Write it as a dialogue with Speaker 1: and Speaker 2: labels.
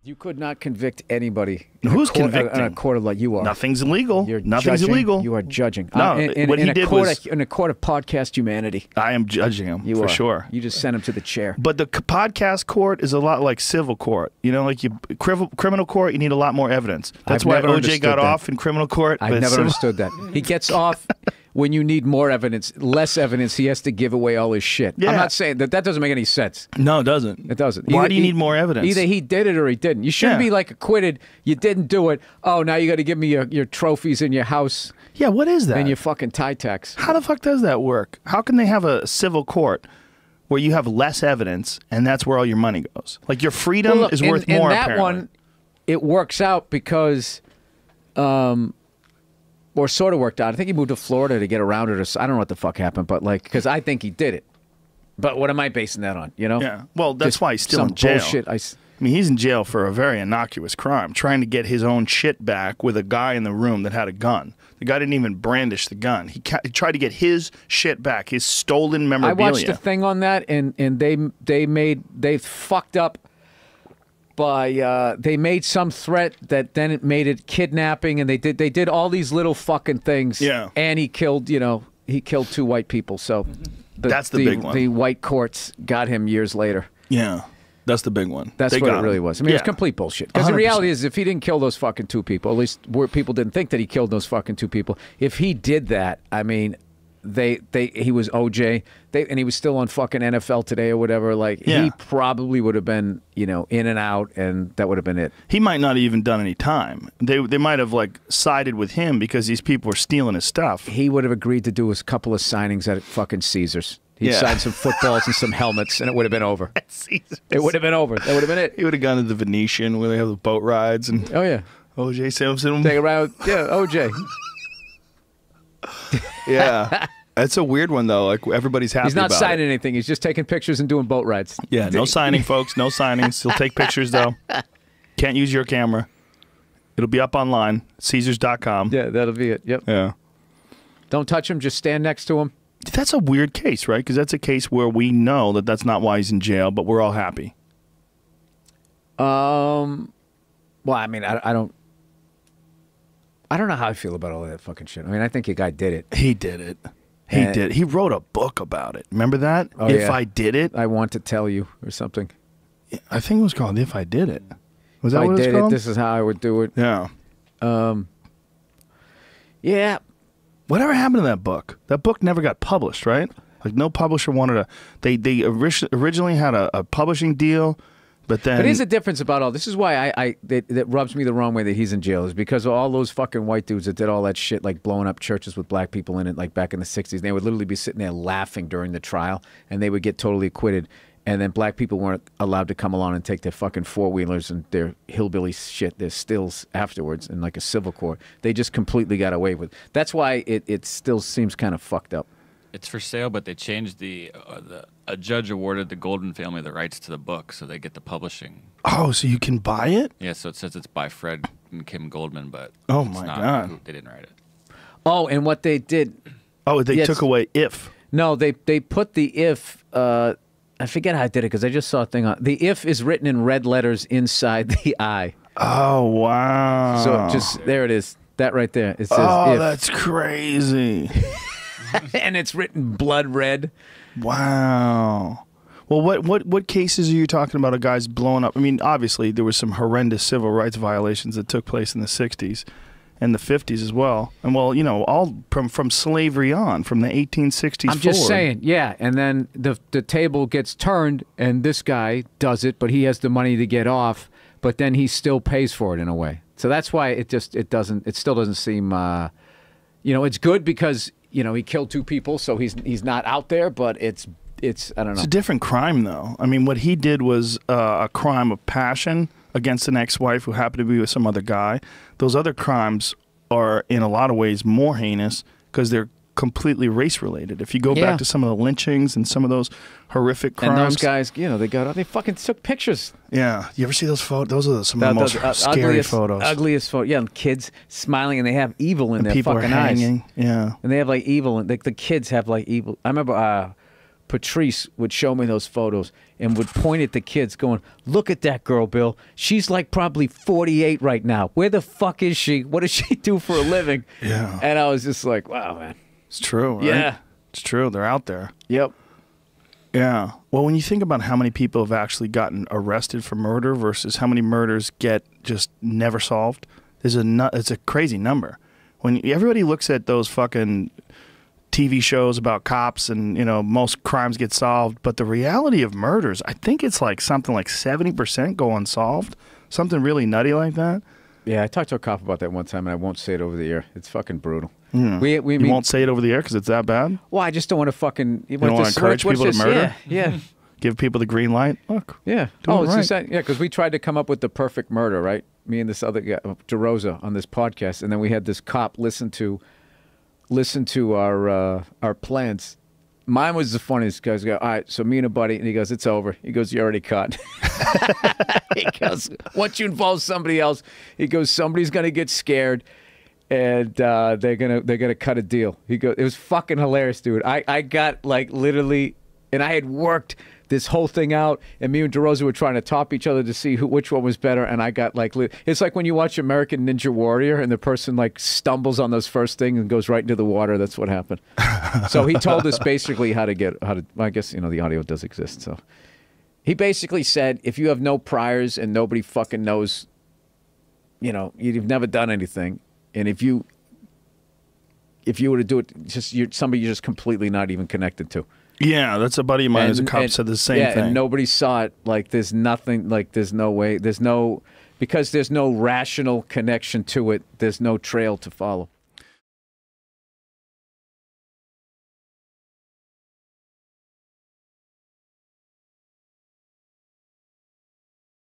Speaker 1: You could not convict anybody.
Speaker 2: Who's convicting?
Speaker 1: In a court of like you are.
Speaker 2: Nothing's illegal.
Speaker 1: Nothing's
Speaker 2: illegal.
Speaker 1: You are judging.
Speaker 2: No, what he did was
Speaker 1: in a court of podcast humanity.
Speaker 2: I am judging him for sure.
Speaker 1: You just sent him to the chair.
Speaker 2: But the podcast court is a lot like civil court. You know, like criminal court, you need a lot more evidence. That's why OJ got off in criminal court.
Speaker 1: I've never understood that. He gets off. When you need more evidence, less evidence, he has to give away all his shit. Yeah. I'm not saying that doesn't make any sense.
Speaker 2: No, it doesn't.
Speaker 1: It doesn't.
Speaker 2: Why do you need more evidence?
Speaker 1: Either he did it or he didn't. You shouldn't be like acquitted. You didn't do it. Oh, now you got to give me your trophies in your house.
Speaker 2: Yeah, what is that?
Speaker 1: And your fucking tie tax.
Speaker 2: How the fuck does that work? How can they have a civil court where you have less evidence and that's where all your money goes? Like your freedom is worth more,
Speaker 1: in that
Speaker 2: apparently.
Speaker 1: one, it works out because... or sort of worked out. I think he moved to Florida to get around it. Or I don't know what the fuck happened, but like, because I think he did it. But what am I basing that on? You know?
Speaker 2: Yeah. Well, that's
Speaker 1: Just
Speaker 2: why he's still in jail.
Speaker 1: Bullshit. I
Speaker 2: mean, he's in jail for a very innocuous crime, trying to get his own shit back with a guy in the room that had a gun. The guy didn't even brandish the gun. He tried to get his shit back, his stolen memorabilia.
Speaker 1: I watched a thing on that, and they fucked up. They made some threat that then it made it kidnapping, and they did all these little fucking things.
Speaker 2: Yeah.
Speaker 1: And he killed 2 white people. So
Speaker 2: that's the big one.
Speaker 1: The white courts got him years later.
Speaker 2: Yeah. That's the big one.
Speaker 1: That's what it really was. I mean, it was complete bullshit. Because the reality is, if he didn't kill those fucking 2 people, at least people didn't think that he killed those fucking 2 people. If he did that, I mean, he was OJ, and he was still on fucking NFL Today or whatever. Like he probably would have been, in and out, and that would have been it.
Speaker 2: He might not have even done any time. They might have like sided with him because these people were stealing his stuff.
Speaker 1: He would have agreed to do a couple of signings at fucking Caesars. He'd signed some footballs and some helmets, and it would have been over. Caesars. It would have been over. That would have been it.
Speaker 2: He would have gone to the Venetian where they have the boat rides and OJ Simpson.
Speaker 1: Take around, OJ.
Speaker 2: Yeah. That's a weird one, though. Like, everybody's happy about it.
Speaker 1: He's not signing anything. He's just taking pictures and doing boat rides.
Speaker 2: Yeah, no signing, folks. No signings. He'll take pictures, though. Can't use your camera. It'll be up online, Caesars.com.
Speaker 1: Yeah, that'll be it. Yep.
Speaker 2: Yeah.
Speaker 1: Don't touch him. Just stand next to him.
Speaker 2: That's a weird case, right? Because that's a case where we know that that's not why he's in jail, but we're all happy.
Speaker 1: Well, I mean, I don't know how I feel about all that fucking shit. I mean, I think the guy did it.
Speaker 2: He did it. He did. He wrote a book about it. Remember that?
Speaker 1: Oh,
Speaker 2: If I Did It?
Speaker 1: I Want to Tell You or something.
Speaker 2: I think it was called If I Did It. Was that
Speaker 1: what
Speaker 2: it was
Speaker 1: called? If I did it, this is how I would do it.
Speaker 2: Yeah.
Speaker 1: Yeah.
Speaker 2: Whatever happened to that book? That book never got published, right? Like, no publisher wanted to... They originally had a publishing deal, but then...
Speaker 1: But here's the difference about all... This is why that rubs me the wrong way that he's in jail, is because of all those fucking white dudes that did all that shit, like blowing up churches with black people in it, like back in the 60s. They would literally be sitting there laughing during the trial, and they would get totally acquitted. And then black people weren't allowed to come along and take their fucking four-wheelers and their hillbilly shit, their stills afterwards in like a civil court. They just completely got away with it. That's why it still seems kind of fucked up.
Speaker 3: It's for sale, but they changed a judge awarded the Golden family the rights to the book, so they get the publishing.
Speaker 2: Oh, so you can buy it?
Speaker 3: Yeah, so it says it's by Fred and Kim Goldman, but
Speaker 2: oh my God,
Speaker 3: they didn't write it.
Speaker 1: Oh, and what they did?
Speaker 2: Oh, they took away if.
Speaker 1: No, they put the if. I forget how I did it because I just saw a thing on the if is written in red letters inside the I.
Speaker 2: Oh wow!
Speaker 1: So just there it is. That right there. It says
Speaker 2: oh,
Speaker 1: if.
Speaker 2: That's crazy.
Speaker 1: And it's written blood red.
Speaker 2: Wow. Well, what cases are you talking about of guys blowing up? I mean, obviously there was some horrendous civil rights violations that took place in the 60s and the 50s as well. And well, you know, all from slavery on, from the 1860s
Speaker 1: I'm just saying, yeah. And then the table gets turned and this guy does it, but he has the money to get off, but then he still pays for it in a way. So that's why it still doesn't seem, you know, it's good because, you know, he killed 2 people, so he's not out there, but it's I don't know.
Speaker 2: It's a different crime, though. I mean, what he did was a crime of passion against an ex-wife who happened to be with some other guy. Those other crimes are, in a lot of ways, more heinous because they're completely race-related. If you go back to some of the lynchings and some of those horrific crimes.
Speaker 1: And those guys, you know, they fucking took pictures.
Speaker 2: Yeah. You ever see those photos? Those are some of the most scary photos.
Speaker 1: Ugliest photos. Yeah, and kids smiling and they have evil in their
Speaker 2: people
Speaker 1: fucking
Speaker 2: are
Speaker 1: eyes.
Speaker 2: hanging. Yeah.
Speaker 1: And they have like evil, and the kids have like evil. I remember Patrice would show me those photos and would point at the kids going, look at that girl, Bill. She's like probably 48 right now. Where the fuck is she? What does she do for a living?
Speaker 2: Yeah.
Speaker 1: And I was just like, wow, man.
Speaker 2: It's true, right?
Speaker 1: Yeah.
Speaker 2: It's true. They're out there.
Speaker 1: Yep.
Speaker 2: Yeah. Well, when you think about how many people have actually gotten arrested for murder versus how many murders get just never solved, it's a crazy number. When everybody looks at those fucking TV shows about cops and, you know, most crimes get solved, but the reality of murders, I think it's like something like 70% go unsolved, something really nutty like that.
Speaker 1: Yeah, I talked to a cop about that one time, and I won't say it over the air. It's fucking brutal.
Speaker 2: Yeah. You won't say it over the air because it's that bad?
Speaker 1: Well, I just don't want to fucking... You
Speaker 2: don't want to encourage people to murder?
Speaker 1: Yeah.
Speaker 2: Give people the green light? Look.
Speaker 1: Yeah. It's right. Yeah, because we tried to come up with the perfect murder, right? Me and this other guy, DeRosa, on this podcast, and then we had this cop listen to our plans. Mine was the funniest. Guys go, all right, so me and a buddy, and he goes, it's over. He goes, you're already caught. He goes, once you involve somebody else, he goes, somebody's gonna get scared, and they're gonna cut a deal. He goes, it was fucking hilarious, dude. I got like literally, and I had worked this whole thing out, and me and DeRosa were trying to top each other to see which one was better, and I got like, it's like when you watch American Ninja Warrior and the person like stumbles on those first things and goes right into the water. That's what happened. So he told us basically how to, I guess, you know, the audio does exist. So he basically said, if you have no priors and nobody fucking knows, you know, you've never done anything, and if you were to do it, somebody you're just completely not even connected to.
Speaker 2: Yeah, that's a buddy of mine who's a cop said the same thing.
Speaker 1: And nobody saw it. Like, there's nothing, like, there's no way, because there's no rational connection to it, there's no trail to follow.